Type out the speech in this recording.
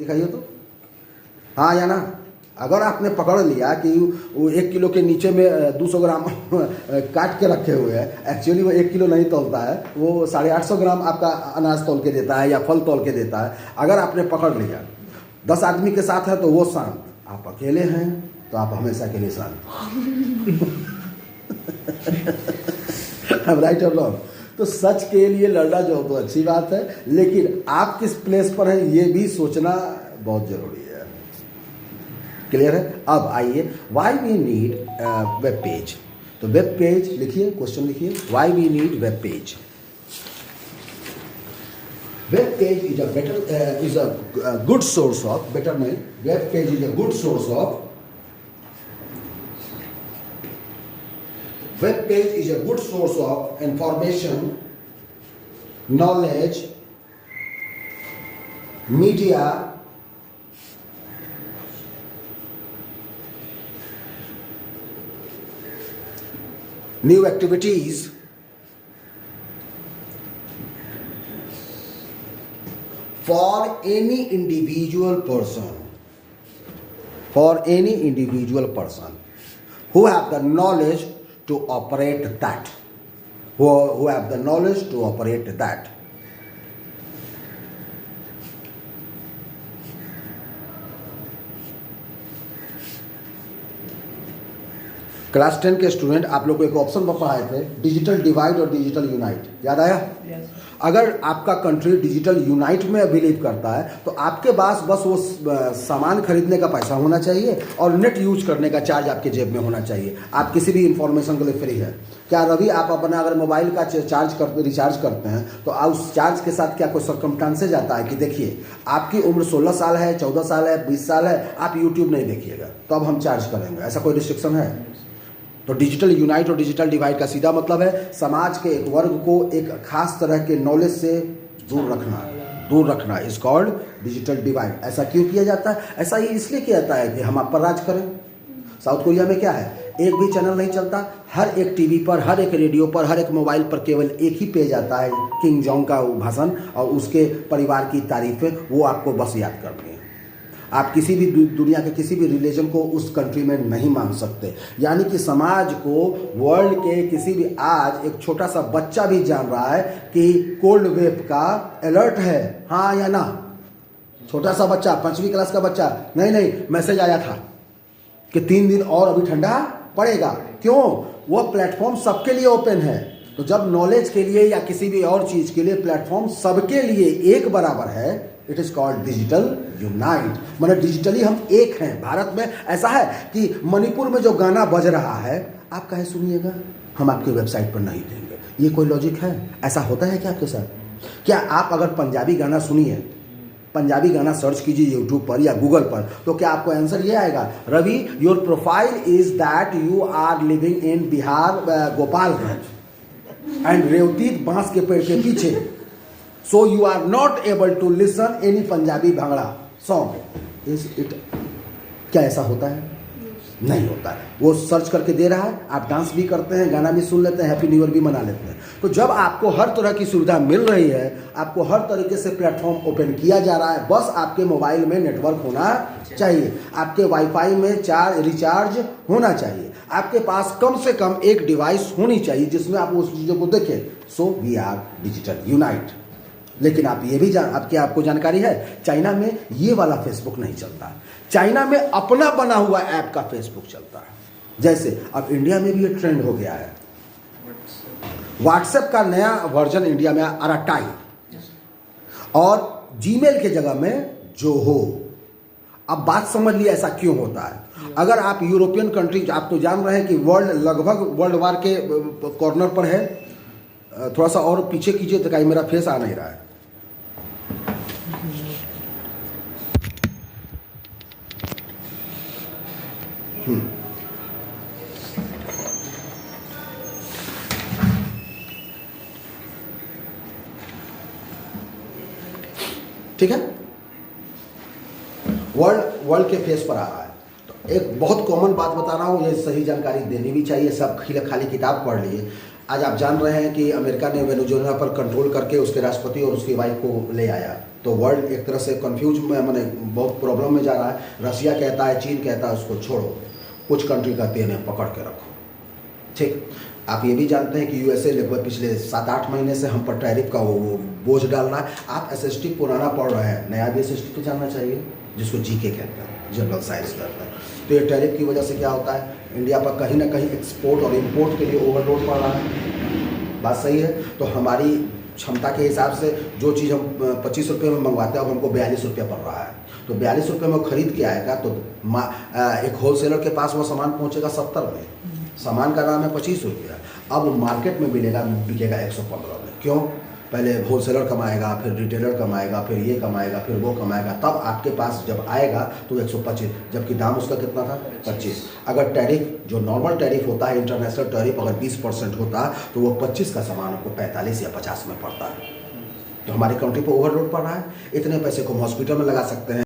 दिखाइए तो, हाँ या ना। अगर आपने पकड़ लिया कि वो 1 किलो के नीचे में 200 ग्राम काट के रखे हुए हैं, एक्चुअली वो 1 किलो नहीं तोलता है, वो 850 ग्राम आपका अनाज तोल के देता है या फल तोल के देता है। अगर आपने पकड़ लिया, 10 आदमी के साथ है तो वो शांत, आप अकेले हैं तो आप हमेशा के लिए शांत। राइट और रॉन्ग? तो सच के लिए लड़ना जो हो तो अच्छी बात है, लेकिन आप किस प्लेस पर हैं ये भी सोचना बहुत जरूरी है। क्लियर है? अब आइए, why we need web page. तो वेब पेज लिखिए, क्वेश्चन लिखिए, why we need web page. Web page is a better is a good source of, better नहीं, web page is a good source of, web page is a good source of information, knowledge, media, new activities, for any individual person who have the knowledge to operate that, who have the knowledge to operate that. Class 10 के student, आप लोग को एक option पर पढ़ाए थे, digital divide और digital unite, याद आया? yes. अगर आपका कंट्री डिजिटल यूनाइट में बिलीव करता है तो आपके पास बस वो सामान खरीदने का पैसा होना चाहिए और नेट यूज करने का चार्ज आपके जेब में होना चाहिए। आप किसी भी इंफॉर्मेशन के लिए फ्री है। क्या रवि, आप अपना अगर मोबाइल का रिचार्ज करते हैं तो उस चार्ज के साथ क्या कोई सर्कमस्टांसेस आता है कि देखिए आपकी उम्र 16 साल है, 14 साल है, 20 साल है, आप यूट्यूब नहीं देखिएगा तो अब हम चार्ज करेंगे, ऐसा कोई रिस्ट्रिक्शन है? तो डिजिटल यूनाइट और डिजिटल डिवाइड का सीधा मतलब है समाज के एक वर्ग को एक खास तरह के नॉलेज से दूर रखना इज कॉल्ड डिजिटल डिवाइड। ऐसा क्यों किया जाता है? ऐसा ही इसलिए किया जाता है कि हम आप पर राज करें। साउथ कोरिया में क्या है, एक भी चैनल नहीं चलता, हर एक टीवी पर, हर एक रेडियो पर, हर एक मोबाइल पर केवल एक ही पेज आता है, किंग जोंग का भाषण और उसके परिवार की तारीफें, वो आपको बस याद करनी है। आप किसी भी दुनिया के किसी भी रिलीजन को उस कंट्री में नहीं मान सकते। यानी कि समाज को वर्ल्ड के किसी भी, आज एक छोटा सा बच्चा भी जान रहा है कि कोल्ड वेव का अलर्ट है, हाँ या ना? छोटा सा बच्चा, 5वीं क्लास का बच्चा, नहीं मैसेज आया था कि 3 दिन और अभी ठंडा पड़ेगा। क्यों? वो प्लेटफॉर्म सबके लिए ओपन है। तो जब नॉलेज के लिए या किसी भी और चीज के लिए प्लेटफॉर्म सबके लिए एक बराबर है, it is called digital unite. मतलब डिजिटली हम एक हैं। भारत में ऐसा है कि मणिपुर में जो गाना बज रहा है आप कहे सुनिएगा, हम आपके वेबसाइट पर नहीं देंगे। ये कोई लॉजिक है? ऐसा होता है क्या आपके साथ? क्या आप अगर पंजाबी गाना सुनिए, पंजाबी गाना सर्च कीजिए यूट्यूब पर या गूगल पर, तो क्या आपको आंसर ये आएगा, Ravi your profile is that you are living in Bihar Gopalganj and Revati बांस के पेड़ के पीछे, so you are not able to listen any Punjabi bhangra song, is it? क्या ऐसा होता है? नहीं होता है। वो सर्च करके दे रहा है, आप डांस भी करते हैं, गाना भी सुन लेते हैं, हैप्पी न्यू ईयर भी मना लेते हैं। तो जब आपको हर तरह की सुविधा मिल रही है, आपको हर तरीके से प्लेटफॉर्म ओपन किया जा रहा है, बस आपके मोबाइल में नेटवर्क होना चाहिए, आपके वाईफाई में रिचार्ज होना चाहिए, आपके पास कम से कम एक डिवाइस होनी चाहिए जिसमें आप उस चीज़ों को देखें। So we are digital unite. लेकिन आप ये भी आपको जानकारी है, चाइना में ये वाला फेसबुक नहीं चलता। चाइना में अपना बना हुआ ऐप का फेसबुक चलता है। जैसे अब इंडिया में भी ये ट्रेंड हो गया है, व्हाट्सएप का नया वर्जन इंडिया में अराटाई, और जीमेल के जगह में जोहो। अब बात समझ लिया ऐसा क्यों होता है। अगर आप यूरोपियन कंट्री, आप तो जान रहे हैं कि लगभग वर्ल्ड वार के कॉर्नर पर है, थोड़ा सा और पीछे कीजिए तो कहीं मेरा फेस आ नहीं रहा है। ठीक है, वर्ल्ड के फेस पर आ रहा है। तो एक बहुत कॉमन बात बता रहा हूं, ये सही जानकारी देनी भी चाहिए। सब खाली किताब पढ़ लिए। आज आप जान रहे हैं कि अमेरिका ने वेनेजुएला पर कंट्रोल करके उसके राष्ट्रपति और उसकी वाइफ को ले आया। तो वर्ल्ड एक तरह से कंफ्यूज में मैंने बहुत प्रॉब्लम में जा रहा है। रसिया कहता है, चीन कहता है उसको छोड़ो, कुछ कंट्री कहते हैं पकड़ के रखो। ठीक, आप ये भी जानते हैं कि यूएसए लगभग पिछले 7-8 महीने से हम पर टैरिफ का वो बोझ डाल रहा है। आप एसएसटी पुराना पढ़ रहे हैं, नया भी एसएसटी तो जानना चाहिए, जिसको जीके कहते हैं, जनरल साइंस कहते हैं। तो ये टैरिफ की वजह से क्या होता है, इंडिया पर कहीं ना कहीं एक्सपोर्ट और इम्पोर्ट के लिए ओवरलोड पड़ रहा है। बात सही है। तो हमारी क्षमता के हिसाब से जो चीज़ हम 25 रुपये में मंगवाते हैं, अब हमको 42 रुपये पड़ रहा है। तो 42 रुपये में खरीद के आएगा तो एक होलसेलर के पास वो सामान पहुंचेगा 70 में, सामान का दाम है 25 रुपया, अब मार्केट में मिलेगा बिकेगा 115 में। क्यों? पहले होलसेलर कमाएगा, फिर रिटेलर कमाएगा, फिर ये कमाएगा, फिर वो कमाएगा, तब आपके पास जब आएगा तो 125, जबकि दाम उसका कितना था 25। अगर टैरिफ जो नॉर्मल टैरिफ होता है, इंटरनेशनल टैरिफ अगर 20% होता तो वो 25 का सामान आपको 45 या 50 में पड़ता है। तो हमारी कंट्री पर ओवरलोड पड़ रहा है। इतने पैसे को हम हॉस्पिटल में लगा सकते हैं।